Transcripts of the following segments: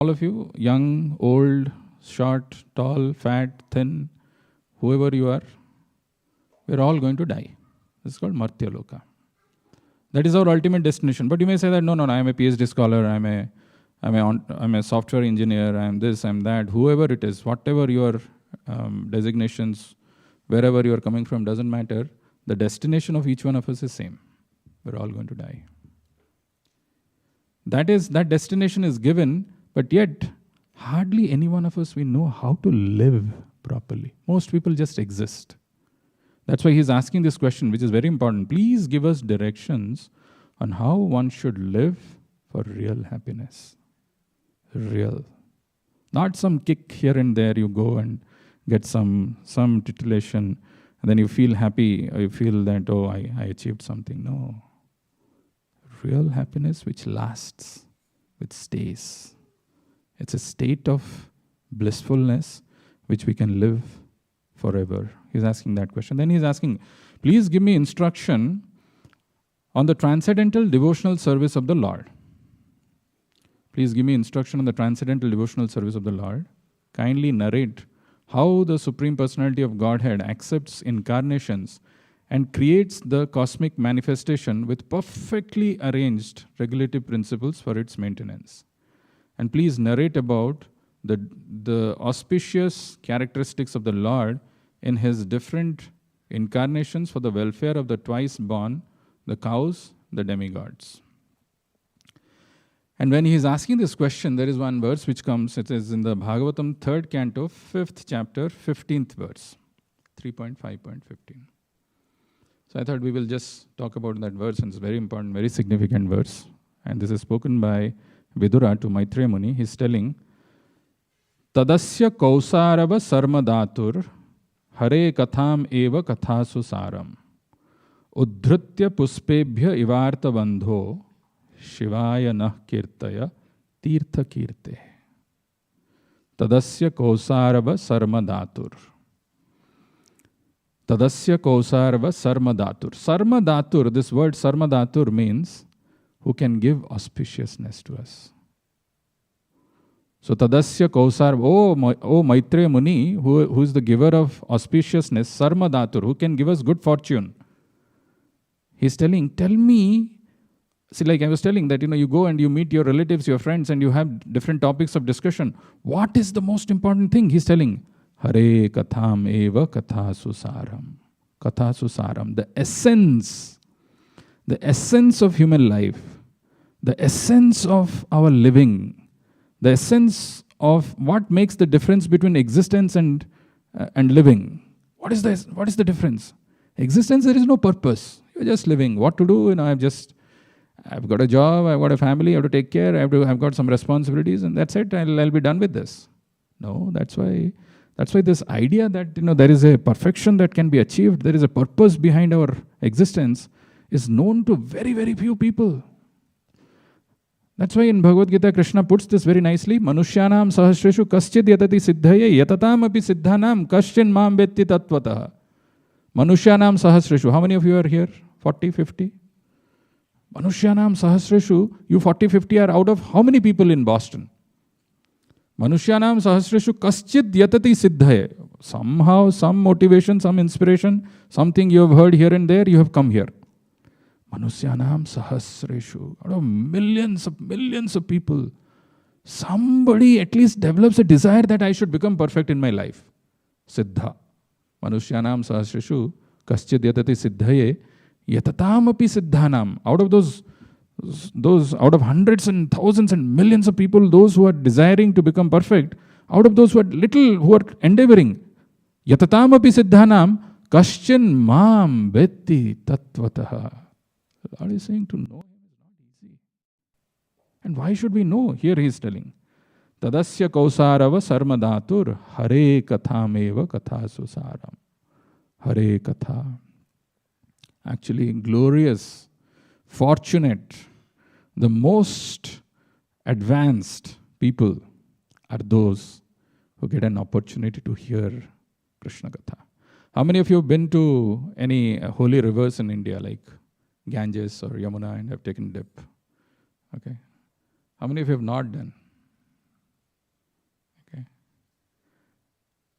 All of you, young, old, short, tall, fat, thin, whoever you are, we're all going to die. This is called Martya Loka. That is our ultimate destination. But you may say that, no, I am a PhD scholar, I'm a software engineer, I'm this, I'm that, whoever it is, whatever your designations, wherever you are coming from, doesn't matter. The destination of each one of us is same. We're all going to die. That destination is given, but yet hardly any one of us, we know how to live properly. Most people just exist. That's why he's asking this question, which is very important. Please give us directions on how one should live for real happiness. Real. Not some kick here and there, you go and get some titillation, and then you feel happy, or you feel that, oh, I achieved something. No. Real happiness which lasts, which stays. It's a state of blissfulness which we can live forever. He's asking that question. Then he's asking, please give me instruction on the transcendental devotional service of the Lord. Please give me instruction on the transcendental devotional service of the Lord. Kindly narrate how the Supreme Personality of Godhead accepts incarnations and creates the cosmic manifestation with perfectly arranged regulative principles for its maintenance. And please narrate about the auspicious characteristics of the Lord in his different incarnations for the welfare of the twice born, the cows, the demigods. And when he is asking this question, there is one verse which comes, it is in the Bhagavatam 3rd canto, 5th chapter, 15th verse, 3.5.15. So I thought we will just talk about that verse, and it's very important, very significant verse. And this is spoken by Vidura to Maitreya Muni. He's telling, Tadasya kausarava sarmadatur hare katham eva kathasu saram uddhritya puspebhya ivarta bandho Shivaya nah kirtaya tirtha kirte. Tadasya kausarava sarmadatur. Tadasya kausarava sarmadatur. Sarmadatur, this word sarmadatur means who can give auspiciousness to us. So Tadasya kausarava, oh Maitreya Muni, who is the giver of auspiciousness, sarmadatur, who can give us good fortune. He's telling, tell me. See, like I was telling that, you go and you meet your relatives, your friends, and you have different topics of discussion. What is the most important thing? He's telling, Hare katham eva kathasu saram. Kathasu saram. The essence of human life, the essence of our living, the essence of what makes the difference between existence and living. What is the difference? Existence, there is no purpose. You're just living. What to do? I've got a job, I've got a family, I have to take care, I've got some responsibilities, and that's it, I'll be done with this. No, that's why this idea that there is a perfection that can be achieved, there is a purpose behind our existence, is known to very, very few people. That's why in Bhagavad Gita, Krishna puts this very nicely, Manushyanam sahasreshu kaschid yatati siddhaye yatatam api siddhanam kaschin mam vetti tattvataha. Manushyanam sahasreshu. How many of you are here? 40, 50? Manushyanam sahasreshu, you 40, 50 are out of how many people in Boston? Manushyanam sahasreshu kaschid yatati siddhaye. Somehow, some motivation, some inspiration, something you have heard here and there, you have come here. Manushyanam sahasreshu. Out of millions of people, somebody at least develops a desire that I should become perfect in my life. Siddha. Manushyanam sahasreshu kaschid yatati siddhaye. Yatatam api siddhanam. Out of hundreds and thousands and millions of people, those who are desiring to become perfect, out of those who are endeavoring, yatatam api siddhanam, kaschin mam vetti tattvataha. Lord is saying to know him is not easy. And why should we know? Here he is telling, Tadasya kausarava sarmadatur hare katham eva kathasu saram. Hare katha. Actually, glorious, fortunate, the most advanced people are those who get an opportunity to hear Krishna Katha. How many of you have been to any holy rivers in India, like Ganges or Yamuna, and have taken dip? Okay. How many of you have not done?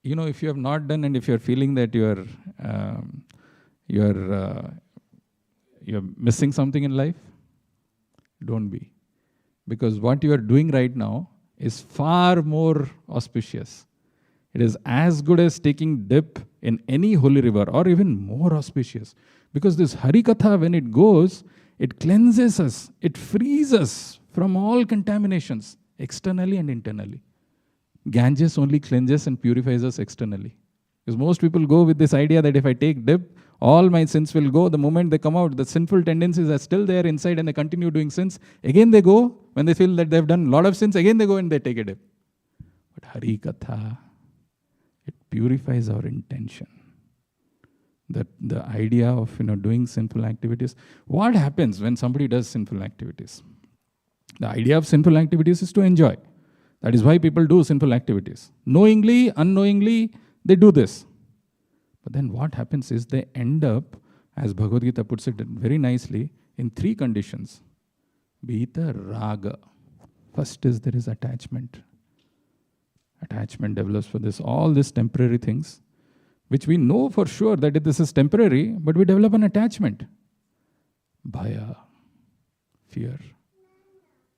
if you have not done and if you're feeling that you're uh, you're missing something in life, don't be. Because what you are doing right now is far more auspicious. It is as good as taking dip in any holy river, or even more auspicious. Because this Harikatha, when it goes, it cleanses us, it frees us from all contaminations, externally and internally. Ganges only cleanses and purifies us externally. Because most people go with this idea that if I take dip, all my sins will go. The moment they come out, the sinful tendencies are still there inside and they continue doing sins. Again they go, when they feel that they've done a lot of sins, again they go and they take a dip. But Harikatha, it purifies our intention. That the idea of doing sinful activities. What happens when somebody does sinful activities? The idea of sinful activities is to enjoy. That is why people do sinful activities. Knowingly, unknowingly, they do this. But then what happens is they end up, as Bhagavad Gita puts it very nicely, in 3 conditions. Be it a raga. First is there is attachment. Attachment develops for this. All these temporary things, which we know for sure that this is temporary, but we develop an attachment. Bhaya, fear.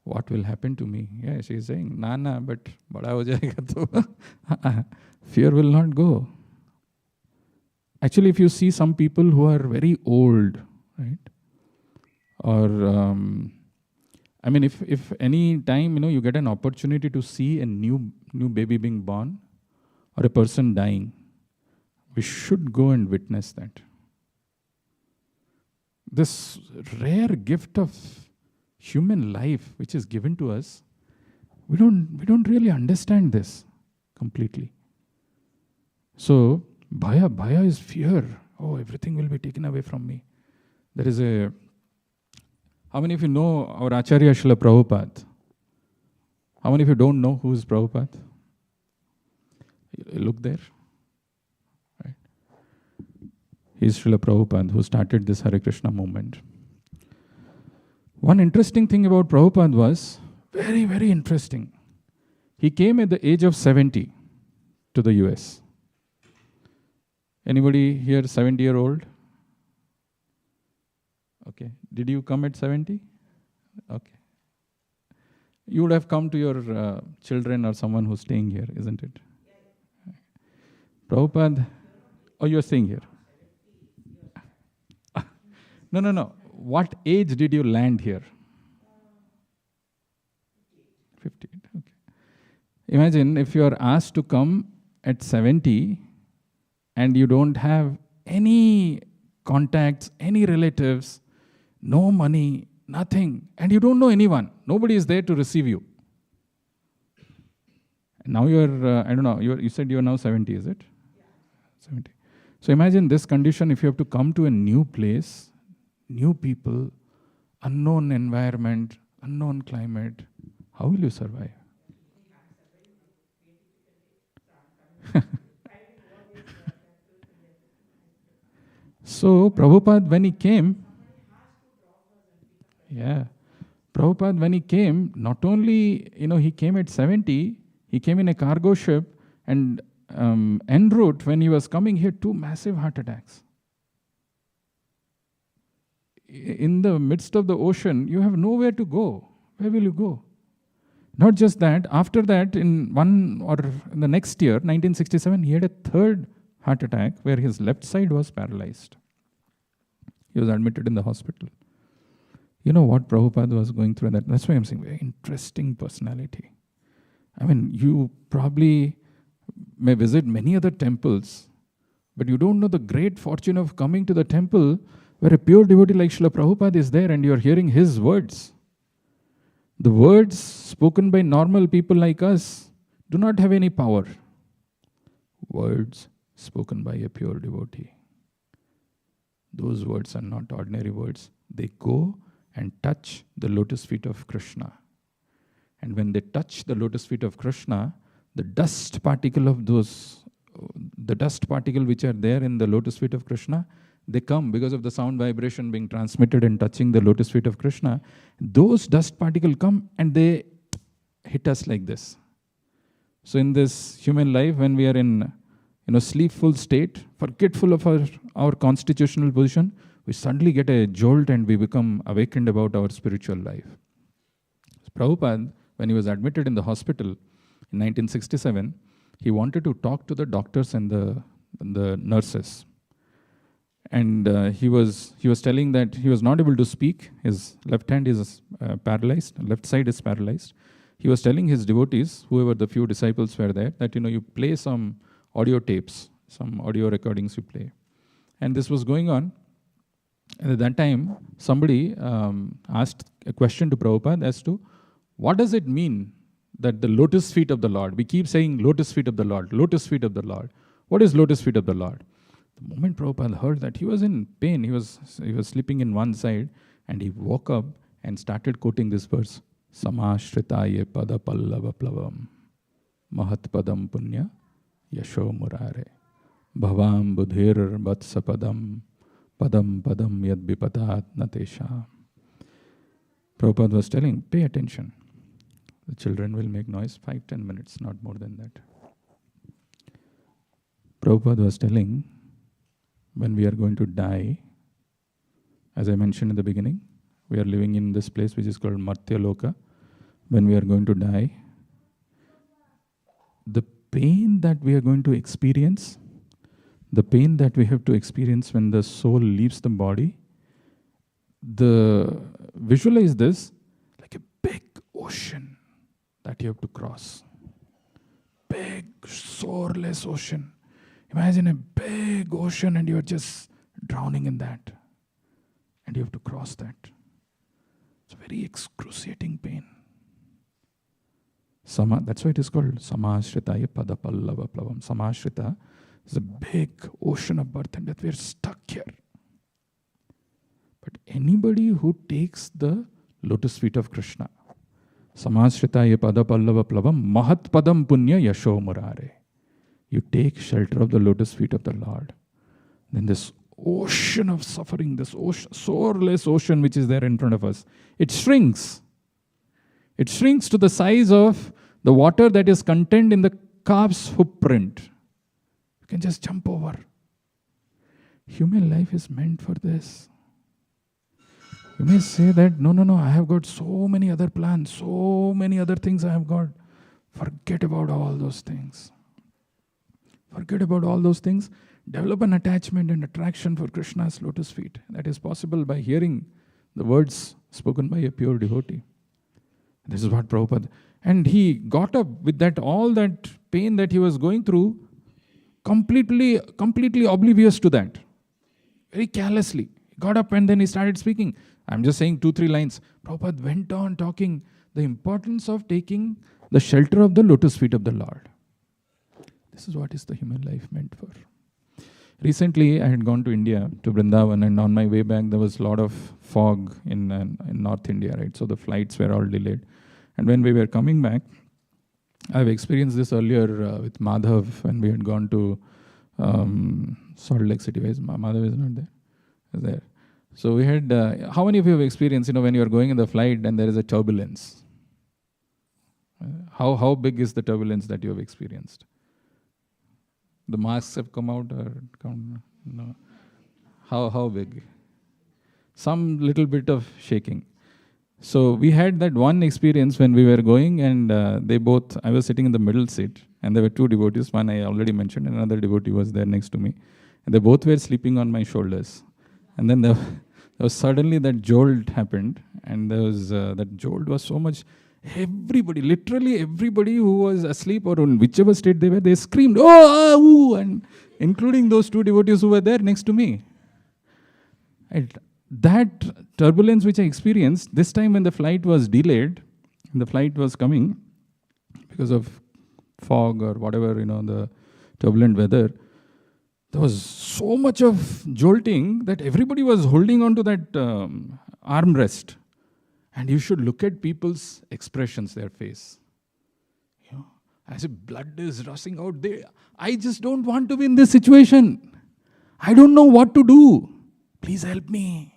What will happen to me? Yeah, she is saying, Nana, but bada ho jayega to. Fear will not go. Actually, if you see some people who are very old, right? Or, if any time, you get an opportunity to see a new baby being born or a person dying, we should go and witness that. This rare gift of human life which is given to us, we don't really understand this completely. So bhaya is fear. Oh, everything will be taken away from me. There is how many of you know our Acharya Srila Prabhupada? How many of you don't know who is Prabhupada? Look there. Right? He's Srila Prabhupada who started this Hare Krishna movement. One interesting thing about Prabhupada was, very, very interesting. He came at the age of 70 to the US. Anybody here 70-year-old? Okay. Did you come at 70? Okay. You would have come to your children or someone who's staying here, isn't it? Prabhupada, oh, you're staying here. No. What age did you land here? 58, okay. Imagine if you are asked to come at 70 and you don't have any contacts, any relatives, no money, nothing, and you don't know anyone. Nobody is there to receive you. Now you're, you said you're now 70, is it? Yeah. 70. So imagine this condition if you have to come to a new place, new people, unknown environment, unknown climate. How will you survive? So Prabhupada, when he came, not only, he came at 70, he came in a cargo ship, and en route, when he was coming, he had 2 massive heart attacks. In the midst of the ocean, you have nowhere to go. Where will you go? Not just that, after that, in the next year, 1967, he had a 3rd heart attack where his left side was paralyzed. He was admitted in the hospital. You know what Prabhupada was going through? That's why I'm saying very interesting personality. You probably may visit many other temples, but you don't know the great fortune of coming to the temple where a pure devotee like Srila Prabhupada is there and you're hearing his words. The words spoken by normal people like us do not have any power. Words spoken by a pure devotee. Those words are not ordinary words. They go and touch the lotus feet of Krishna. And when they touch the lotus feet of Krishna, the dust particle which are there in the lotus feet of Krishna, they come because of the sound vibration being transmitted and touching the lotus feet of Krishna. Those dust particles come and they hit us like this. So in this human life, when we are in sleepful state, forgetful of our constitutional position, we suddenly get a jolt and we become awakened about our spiritual life. Prabhupada, when he was admitted in the hospital in 1967, he wanted to talk to the doctors and the nurses. And he was telling that he was not able to speak. His left hand is paralyzed, left side is paralyzed. He was telling his devotees, whoever the few disciples were there, that you play some audio tapes, some audio recordings you play. And this was going on. And at that time, somebody asked a question to Prabhupada as to, what does it mean that the lotus feet of the Lord? We keep saying lotus feet of the Lord, lotus feet of the Lord. What is lotus feet of the Lord? The moment Prabhupada heard that, he was in pain. He was sleeping in one side, and he woke up and started quoting this verse. Samashritaya pada pallava plavam mahat padam punya yasho murare bhavam budhir vatsa padam padam yad vipatat natesha. Prabhupada was telling, pay attention. The children will make noise 5-10 minutes, not more than that. Prabhupada was telling, when we are going to die, as I mentioned in the beginning, we are living in this place which is called Martya Loka. When we are going to die, the pain that we are going to experience, the pain that we have to experience when the soul leaves the body, visualize this like a big ocean that you have to cross. Big, shoreless ocean. Imagine a big ocean and you are just drowning in that. And you have to cross that. It's a very excruciating pain. That's why it is called Samashritaya Padapallava Plavam. Samashrita is a big ocean of birth and death. We are stuck here. But anybody who takes the lotus feet of Krishna, Samashritaya Padapallava Plavam Mahat Padam Punya Yasho Murare. You take shelter of the lotus feet of the Lord. Then this ocean of suffering, this ocean, soreless ocean which is there in front of us, it shrinks. It shrinks to the size of the water that is contained in the calf's footprint. You can just jump over. Human life is meant for this. You may say that, no, I have got so many other plans, so many other things I have got. Forget about all those things. Forget about all those things. Develop an attachment and attraction for Krishna's lotus feet. That is possible by hearing the words spoken by a pure devotee. This is what Prabhupada... And he got up with that, all that pain that he was going through, completely oblivious to that. Very carelessly. He got up and then he started speaking. I'm just saying 2-3 lines. Prabhupada went on talking the importance of taking the shelter of the lotus feet of the Lord. This is what is the human life meant for. Recently, I had gone to India, to Vrindavan, and on my way back, there was a lot of fog in North India, right? So the flights were all delayed. And when we were coming back, I've experienced this earlier with Madhav when we had gone to Salt Lake City. Madhav is not there? Is there. So we had, how many of you have experienced, when you are going in the flight and there is a turbulence? How big is the turbulence that you have experienced? The masks have come out or no? How big? Some little bit of shaking. So we had that one experience when we were going, and I was sitting in the middle seat, and there were 2 devotees. One I already mentioned, and another devotee was there next to me. And they both were sleeping on my shoulders. And then there was suddenly that jolt happened, and there was that jolt was so much. Everybody, literally everybody who was asleep or in whichever state they were, they screamed, oh, ooh, and including those 2 devotees who were there next to me. That turbulence which I experienced, this time when the flight was delayed, and the flight was coming because of fog or whatever, the turbulent weather, there was so much of jolting that everybody was holding on to that armrest. And you should look at people's expressions, their face. As if blood is rushing out there. I just don't want to be in this situation. I don't know what to do. Please help me.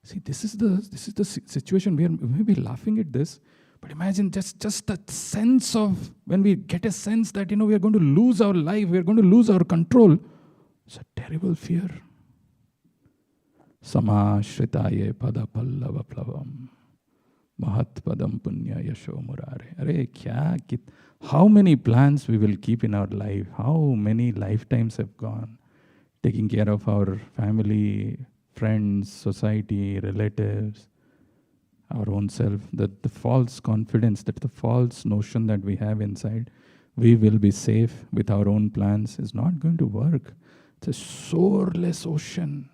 See, this is the situation. We may be laughing at this, But imagine just that sense of, when we get a sense that, we are going to lose our life, we are going to lose our control. It's a terrible fear. Samashhritaye pada pallava plavam mahat padam punya yasho murare. How many plans we will keep in our life? How many lifetimes have gone taking care of our family, friends, society, relatives, our own self, that the false confidence, that the false notion that we have inside, we will be safe with our own plans, is not going to work. It's a shoreless ocean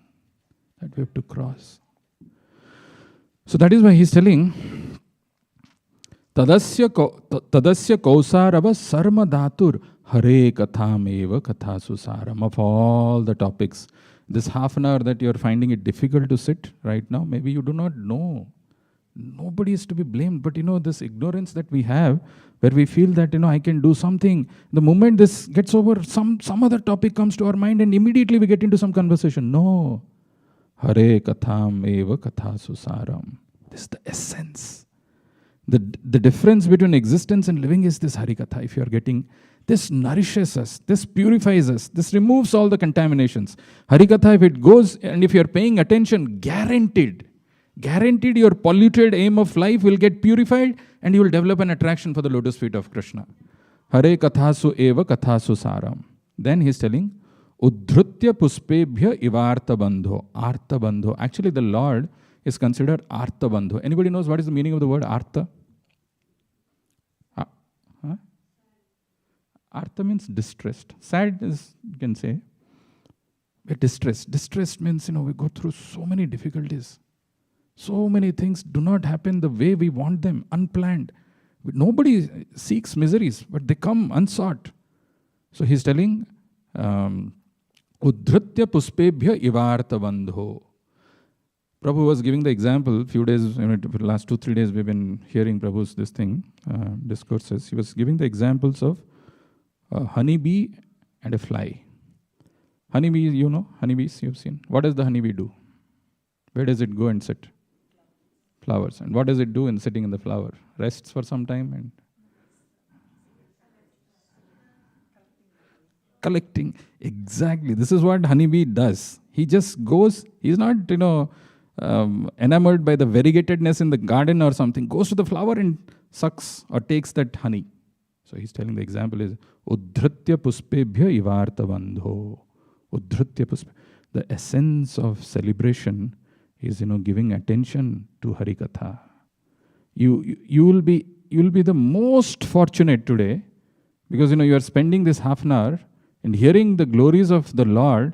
that we have to cross. So that is why he's telling, Tadasya kausarava sarma dhatur hare katham eva katha susaram. Of all the topics, this half an hour that you're finding it difficult to sit right now, maybe you do not know. Nobody is to be blamed, but this ignorance that we have, where we feel that I can do something. The moment this gets over, some other topic comes to our mind, and immediately we get into some conversation. No, Hare Katham Eva Katha Susaram. This is the essence. The difference between existence and living is this Harikatha. If you are getting, this nourishes us, this purifies us, this removes all the contaminations. Harikatha, if it goes, and if you are paying attention, guaranteed your polluted aim of life will get purified, and you will develop an attraction for the lotus feet of Krishna. Hare kathasu eva kathasu saram. Then he is telling, Udhrutya puspebhya ivartha bandho. Artha bandho. Actually, the Lord is considered artha bandho. Anybody knows what is the meaning of the word artha? Artha means distressed. Sad is, you can say. But distressed. Distressed means, we go through so many difficulties. So many things do not happen the way we want them, unplanned. Nobody seeks miseries, but they come unsought. So he's telling, Udhrutya puspebhya ivartha bandho. Prabhu was giving the example, few days, the last 2-3 days we've been hearing Prabhu's discourses. He was giving the examples of a honeybee and a fly. Honeybee, honeybees you've seen. What does the honeybee do? Where does it go and sit? Flowers. And what does it do in sitting in the flower? Rests for some time and collecting. Exactly. This is what honeybee does. He just goes, he's not, enamored by the variegatedness in the garden or something, goes to the flower and sucks or takes that honey. So he's telling the example is, Udhrutya puspebhya ivartha bandho. Udhrutya puspebhya. The essence of celebration is, giving attention to Harikatha. You will be the most fortunate today, because you are spending this half an hour and hearing the glories of the Lord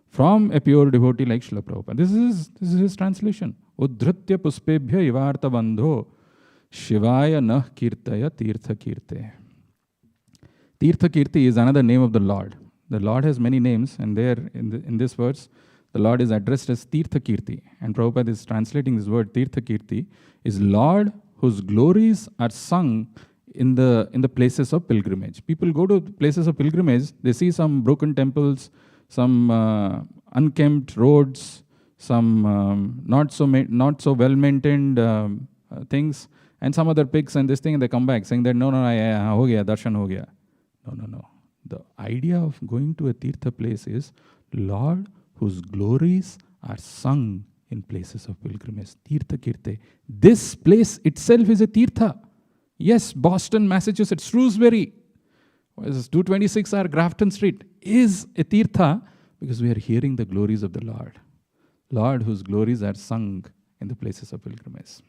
from a pure devotee like Srila Prabhupada. This is his translation. Udhrutya puspebhya ivartha bandho shivaya nah kirtaya tirtha kirte. Tirtha kirti is another name of the Lord. The Lord has many names, and there in this verse, the Lord is addressed as Tirtha Kirti. And Prabhupada is translating this word Tirtha Kirti is Lord whose glories are sung in the places of pilgrimage. People go to places of pilgrimage, they see some broken temples, some unkempt roads, some not so well maintained things, and some other pigs and this thing, and they come back saying that no, ho gaya, darshan ho gaya. No. The idea of going to a Tirtha place is Lord whose glories are sung in places of pilgrimage. Tirtha Kirte. This place itself is a Tirtha. Yes, Boston, Massachusetts, Shrewsbury, 226R Grafton Street is a Tirtha, because we are hearing the glories of the Lord. Lord whose glories are sung in the places of pilgrimage.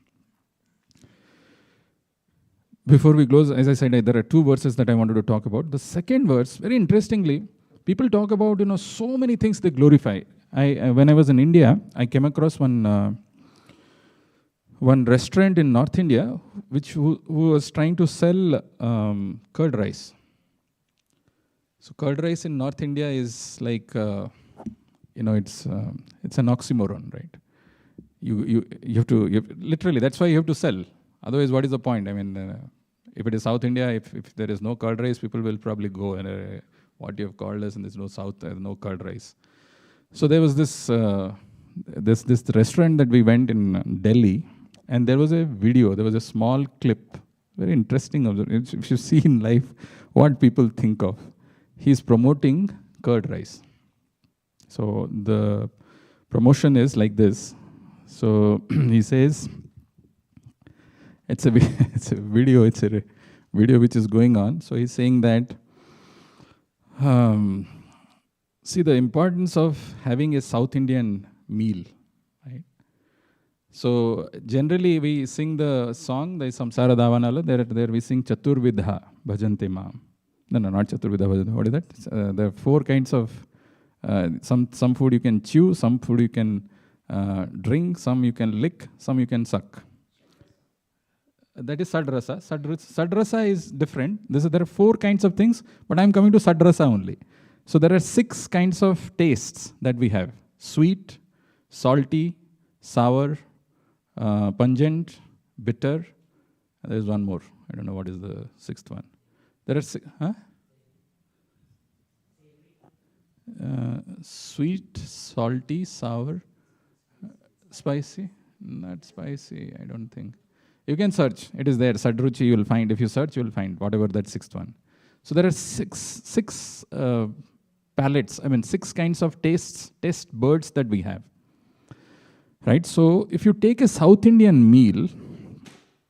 Before we close, as I said, there are 2 verses that I wanted to talk about. The second verse, very interestingly, people talk about, so many things they glorify. When I was in India, I came across one restaurant in North India, who was trying to sell curd rice. So curd rice in North India is like, it's an oxymoron, right? You have to literally. That's why you have to sell. Otherwise, what is the point? I mean, if it is South India, if there is no curd rice, people will probably go and what you have called us, and there's no curd rice. So there was this restaurant that we went in Delhi, and there was a video. There was a small clip Very interesting observation. If you see in life what people think of, he's promoting curd rice. So the promotion is like this. So he says, it's a video which is going on. So he's saying that, see the importance of having a South Indian meal, right? So generally we sing the song, there is Samsara Davanala, there we sing Chaturvidha Bhajante Mam. No, not Chaturvidha Bhajante, what is that? There are 4 kinds of, some food you can chew, some food you can drink, some you can lick, some you can suck. That is Sadrasa. Sadrasa is different. There are 4 kinds of things, but I'm coming to Sadrasa only. So there are 6 kinds of tastes that we have. Sweet, salty, sour, pungent, bitter. There's one more. I don't know what is the 6th one. There are sweet, salty, sour, spicy. Not spicy, I don't think. You can search. It is there. Sadruchi, you will find. If you search, you will find whatever that 6th one. So there are six palettes. 6 kinds of taste buds that we have. Right? So if you take a South Indian meal,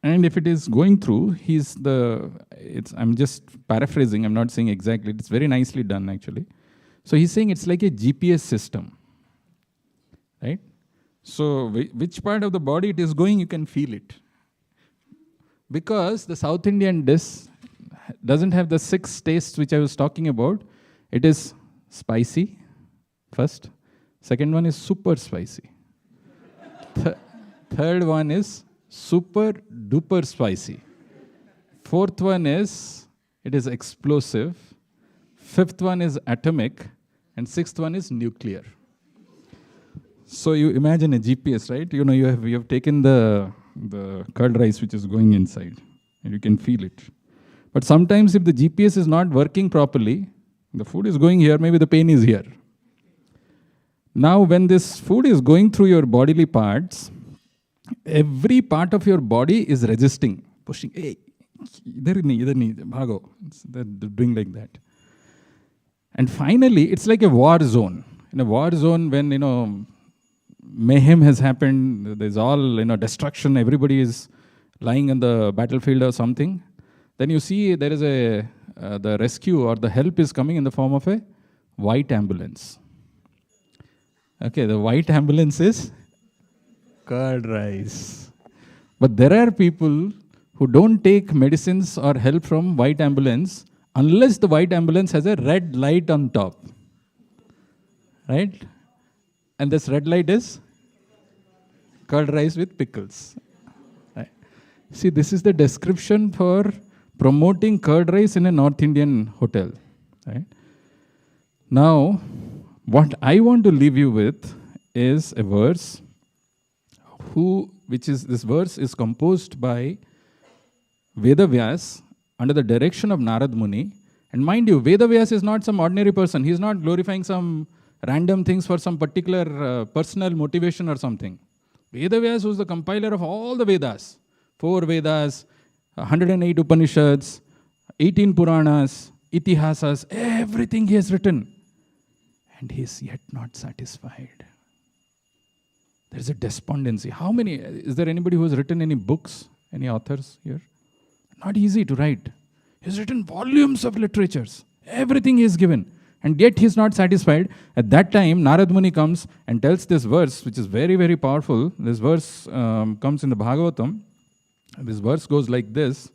and if it is going through, I'm just paraphrasing. I'm not saying exactly. It's very nicely done, actually. So he's saying it's like a GPS system. Right? So which part of the body it is going, you can feel it. Because the South Indian dish doesn't have the 6 tastes which I was talking about. It is spicy, first. Second one is super spicy. Third one is super duper spicy. 4th one is, it is explosive. 5th one is atomic. And 6th one is nuclear. So you imagine a GPS, right? You have taken the curd rice which is going inside, and you can feel it. But sometimes if the GPS is not working properly, the food is going here, maybe the pain is here. Now when this food is going through your bodily parts, every part of your body is resisting, pushing. Hey, idhar nahi, bhago. They're doing like that. And finally, it's like a war zone. In a war zone, when mayhem has happened, there's all destruction, everybody is lying in the battlefield or something, then you see there is the rescue or the help is coming in the form of a white ambulance. Okay, the white ambulance is curd rice. But there are people who don't take medicines or help from white ambulance unless the white ambulance has a red light on top. Right? And this red light is curd rice with pickles. Right. See, this is the description for promoting curd rice in a North Indian hotel. Right. Now, what I want to leave you with is a verse, this verse is composed by Vedavyas under the direction of Narad Muni. And mind you, Vedavyas is not some ordinary person. He's not glorifying some random things for some particular personal motivation or something. Vedavyas was the compiler of all the Vedas. 4 Vedas, 108 Upanishads, 18 Puranas, Itihasas, everything he has written. And he is yet not satisfied. There is a despondency. Is there anybody who has written any books? Any authors here? Not easy to write. He has written volumes of literatures. Everything he has given. And yet he is not satisfied. At that time, Narad Muni comes and tells this verse, which is very, very powerful. This verse comes in the Bhagavatam. This verse goes like this.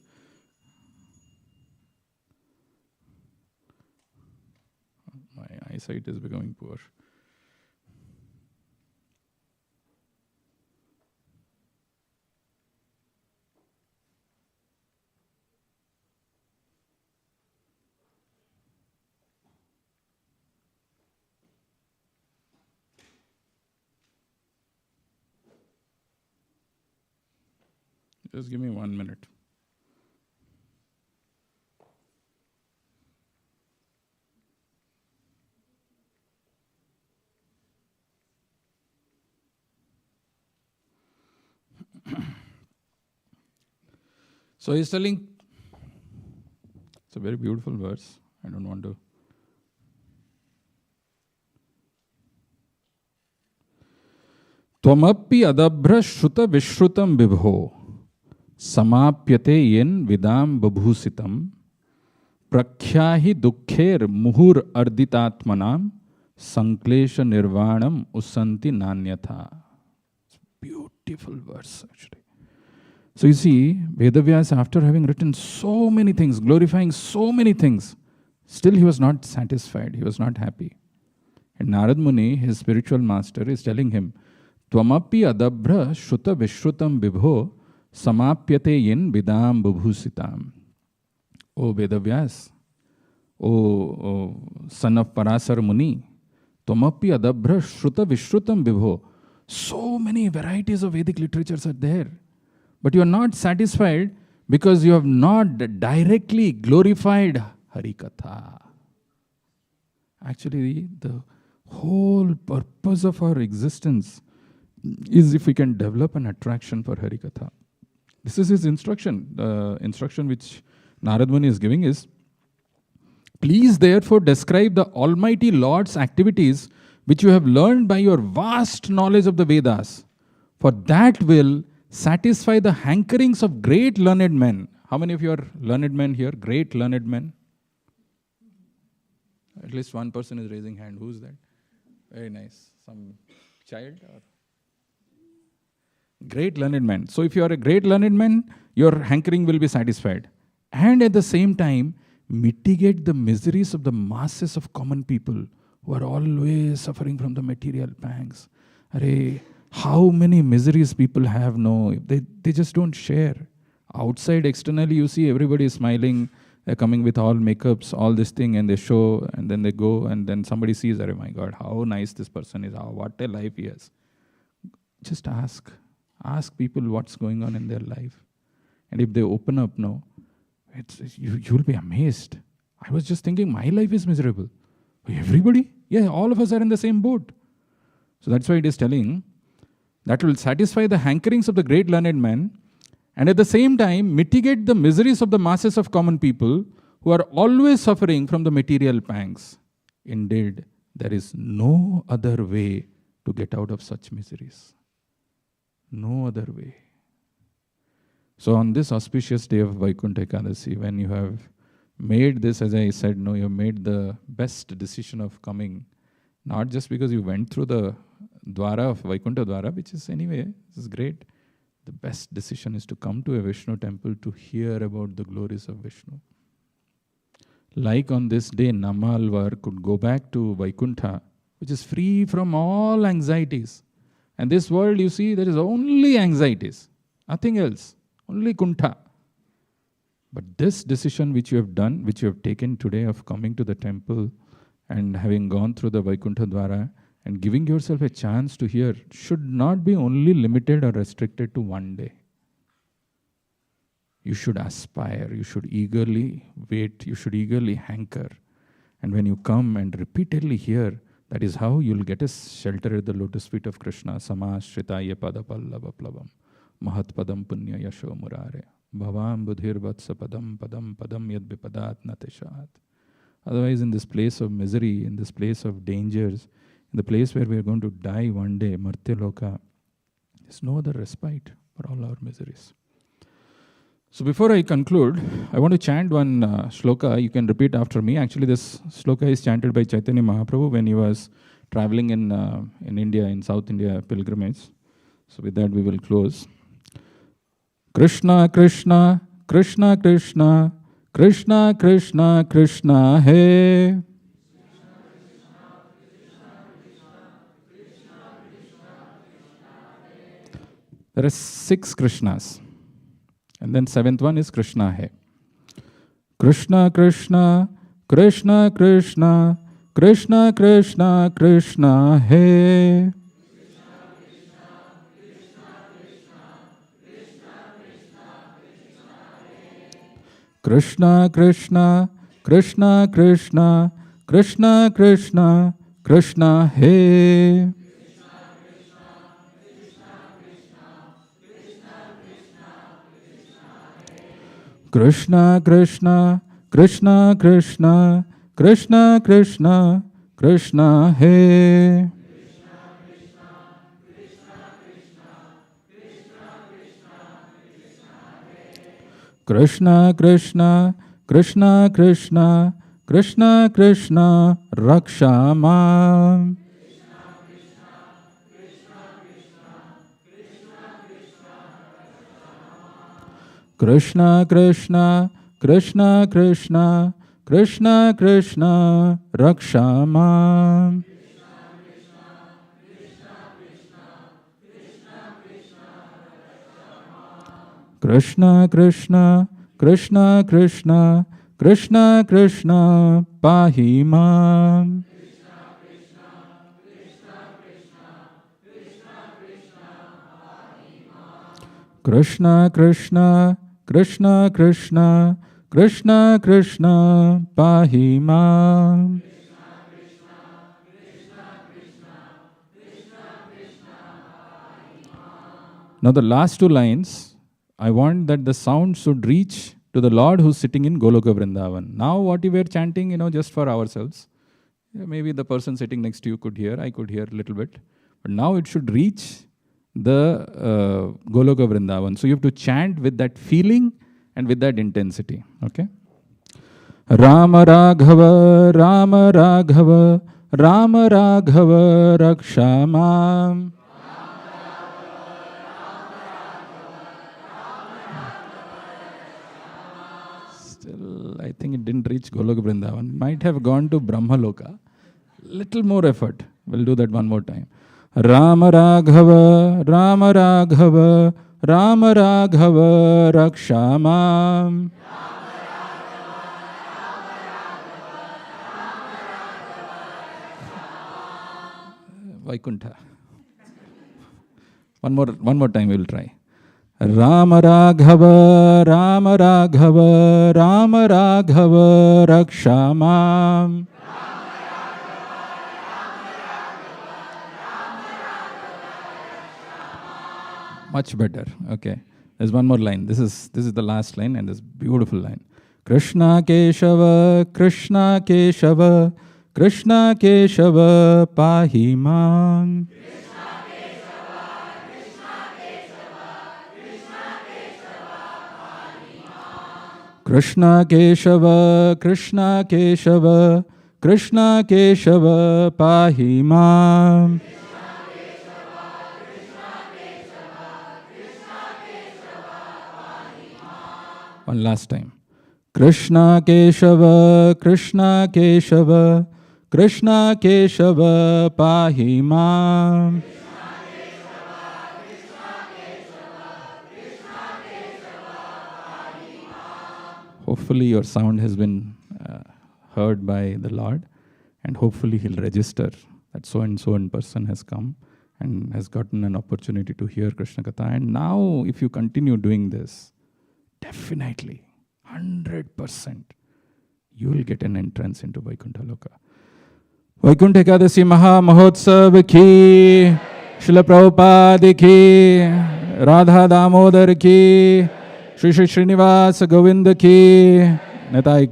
My eyesight is becoming poor. Just give me 1 minute. So he's telling, it's a very beautiful verse. I don't want to. Tvamappi adabhra shruta vishrutam vibho samapyate yen vidam babhusitam prakhyahi dukkher muhur arditatmanam sanklesha nirvanam usanti nanyatha. It's a beautiful verse actually. So you see, Vedavyas, after having written so many things, glorifying so many things, still he was not satisfied, he was not happy. And Narad Muni, his spiritual master, is telling him, Tvamapi adabhra shruta vishrutam vibho samapyate yen vidam bubhusitam. O Vedavyas, O son of Parasar Muni, Tvamapi adabhra shruta vishrutam vibho. So many varieties of Vedic literatures are there. But you are not satisfied because you have not directly glorified Harikatha. Actually, the whole purpose of our existence is if we can develop an attraction for Harikatha. This is his instruction. The instruction which Narad Muni is giving is, please therefore describe the Almighty Lord's activities which you have learned by your vast knowledge of the Vedas. For that will satisfy the hankerings of great learned men. How many of you are learned men here? Great learned men? At least one person is raising hand. Who's that? Very nice. Some child? Or? Great learned men. So if you are a great learned man, your hankering will be satisfied. And at the same time, mitigate the miseries of the masses of common people who are always suffering from the material pangs. Arey, how many miseries people have, no, they just don't share. Outside, externally, you see everybody is smiling, they're coming with all makeups, all this thing, and they show, and then they go, and then somebody sees, oh my God, how nice this person is, what a life he has. Just ask people what's going on in their life. And if they open up, no, you'll be amazed. I was just thinking my life is miserable. Everybody? Yeah, all of us are in the same boat. So that's why it is telling, that will satisfy the hankerings of the great learned men, and at the same time mitigate the miseries of the masses of common people who are always suffering from the material pangs. Indeed, there is no other way to get out of such miseries. No other way. So on this auspicious day of Vaikuntha Ekadashi, when you have made this, as I said, no, you have made the best decision of coming, not just because you went through the Dwara of Vaikuntha Dwara, which is anyway, this is great. The best decision is to come to a Vishnu temple to hear about the glories of Vishnu. Like on this day, Namalvar could go back to Vaikuntha, which is free from all anxieties. And this world, you see, there is only anxieties, nothing else, only Kuntha. But this decision which you have done, which you have taken today of coming to the temple and having gone through the Vaikuntha Dwara, and giving yourself a chance to hear should not be only limited or restricted to one day. You should aspire, you should eagerly wait, you should eagerly hanker. And when you come and repeatedly hear, that is how you'll get a shelter at the lotus feet of Krishna. Samashritaya padapallava plavam mahat padam punya yasho murare bhavam budhir vatsa padam padam padam yad vipadat natishat. Otherwise, in this place of misery, in this place of dangers, in the place where we are going to die one day, Martyaloka, there's no other respite for all our miseries. So before I conclude, I want to chant one shloka. You can repeat after me. Actually, this shloka is chanted by Chaitanya Mahaprabhu when he was traveling in India, in South India pilgrimage. So with that, we will close. Krishna, Krishna, Krishna, Krishna, Krishna, Krishna, Krishna, Hey. There are 6 Krishnas. And then 7th one is Krishna Hai. Krishna, Krishna, Krishna, Krishna, Krishna, Krishna, Krishna Hai. Krishna, Krishna, Krishna, Krishna, Krishna, Krishna, Krishna Hai. Krishna Krishna, Krishna Krishna, Krishna Krishna, Krishna He. Krishna Krishna, Krishna Krishna, Krishna Krishna, Rakshama. Krishna Krishna, Krishna Krishna, Krishna Krishna, Rakshama. Krishna Krishna, Krishna Krishna, Krishna Krishna, Pahima. Krishna Krishna, Krishna Krishna, Krishna Krishna, Pahima. Now the last two lines, I want that the sound should reach to the Lord who's sitting in Goloka Vrindavan. Now what we were chanting, just for ourselves. Maybe the person sitting next to you could hear, I could hear a little bit. But now it should reach the Goloka Vrindavan. So you have to chant with that feeling and with that intensity. Okay? Rama Raghava, Rama Raghava, Rama Raghava, Rakshama. Still, I think it didn't reach Goloka Vrindavan. It might have gone to Brahmaloka. Little more effort. We'll do that one more time. Rama Raghava, Rama Raghava, Rama Raghava, Rakshama. Vaikuntha. One more time we will try. Rama Raghava, Rama Raghava, Rama Raghava, Rakshama. Much better. Okay. There's one more line. This is the last line and this beautiful line. Krishna Keshava, Krishna Keshava, Krishna Keshava, Pahimam. Krishna Keshava, Krishna Keshava, Krishna Keshava, Pahimam. One last time. Krishna Keshava, Krishna Keshava, Krishna Keshava, Pahimam. Hopefully your sound has been heard by the Lord, and hopefully He'll register that so and so in person has come and has gotten an opportunity to hear Krishna Katha. And now if you continue doing this, definitely, 100%, you will get an entrance into Vaikuntha Loka. Vaikuntha Ekadashi Maha Mahotsav ki, Srila Prabhupada ki, Radha Damodar ki, Shri Shri Srinivasa Govinda ki, Nitai